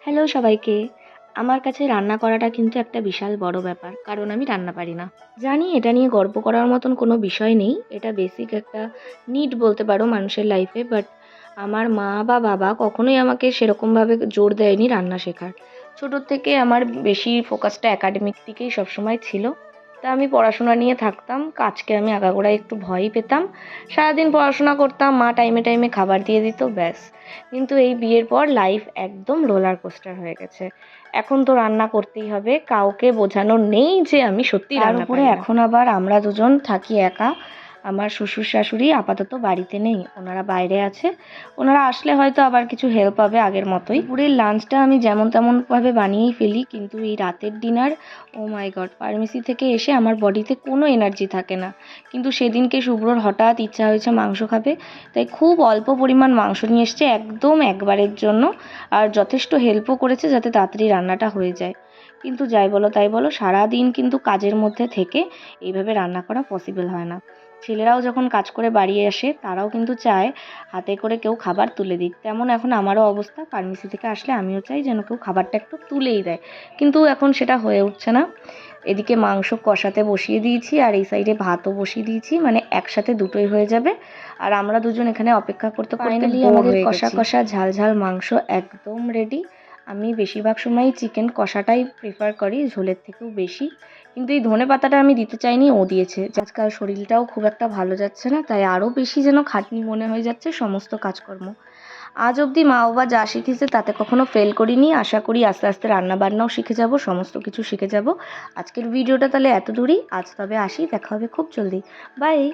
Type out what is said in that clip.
Hello সবাইকে। আমার কাছে রান্না করাটা কিন্তু একটা বিশাল বড় ব্যাপার। কারণ আমি রান্না পারি না। জানি এটা নিয়ে গর্ব করার মতন কোনো বিষয় নেই। এটা বেসিক একটা নিড বলতে পারো মানুষের লাইফে। বাট আমার মা বা বাবা কখনোই আমাকে সেরকমভাবে জোর দেয়নি রান্না শেখার। ছোটোর থেকে আমার বেশি ফোকাসটা একাডেমিক দিকেই সবসময় ছিল। তা আমি পড়াশোনা নিয়ে থাকতাম। কাজকে আমি আগাগোড়াই একটু ভয়ই পেতাম। সারাদিন পড়াশোনা করতাম, মা টাইমে, টাইমে খাবার দিয়ে দিত ব্যাস। কিন্তু এই বিয়ের পর লাইফ একদম রোলার কোস্টার হয়ে গেছে। এখন তো রান্না করতেই হবে। কাউকে বোঝানোর নেই যে আমি সত্যিই রান্না পারি না। এখন আবার আমরা দুজন থাকি একা। আমার শ্বশুর-শাশুড়ি আপাতত বাড়িতে নেই। ওনারা বাইরে আছে। ওনারা আসলে হয়তো আবার কিছু হেল্প হবে আগের মতোই। দুপুরের লাঞ্চটা আমি যেমন তেমনভাবে বানিয়েই ফেলি। কিন্তু এই রাতের ডিনার, ওহ মাই গড! ফার্মেসি থেকে এসে আমার বডিতে কোনো এনার্জি থাকে না। কিন্তু সেদিনকে শুভ্রর হঠাৎ ইচ্ছা হয়েছে মাংস খাবে। তাই খুব অল্প পরিমাণ মাংস নিয়ে এসছে একদম একবারের জন্য। আর যথেষ্ট হেল্পও করেছে যাতে তাড়াতাড়ি রান্নাটা হয়ে যায়। কিন্তু যাই বলো তাই বলো, সারাদিন কিন্তু কাজের মধ্যে থেকে এইভাবে রান্না করা পসিবল হয় না। ছেলেরাও যখন কাজ করে বাড়ি আসে তারাও কিন্তু চায় হাতে করে কেউ খাবার তুলে দিক। তেমন এখন আমারও অবস্থা। ফার্মেসি থেকে আসলে আমিও চাই যেন কেউ খাবারটা একটু তুলেই দেয়। কিন্তু এখন সেটা হয়ে উঠছে না। এদিকে মাংস কষাতে বসিয়ে দিয়েছি আর এই সাইডে ভাতও বসিয়ে দিয়েছি। মানে একসাথে দুটোই হয়ে যাবে। আর আমরা দুজন এখানে অপেক্ষা করতে করতে ফাইনালি আমাদের কষা কষা ঝাল ঝাল মাংস একদম রেডি। আমি বেশিরভাগ সময়ই চিকেন কষাটাই প্রেফার করি ঝোলের থেকেও বেশি। কিন্তু এই ধনেপাতাটা আমি দিতে চাইনি, ও দিয়েছে। আজকাল শরীরটাও খুব একটা ভালো যাচ্ছে না, তাই আরও বেশি যেন খাটনি মনে হয়ে যাচ্ছে সমস্ত কাজকর্ম। আজ অবধি মা বাবা যা শিখিয়েছে তাতে কখনো ফেল করিনি। আশা করি আস্তে আস্তে রান্না বান্নাও শিখে যাব, সমস্ত কিছু শিখে যাব। আজকের ভিডিওটা তাহলে এত দূরই। আজ তবে আসি, দেখা হবে খুব জলদি। বাই।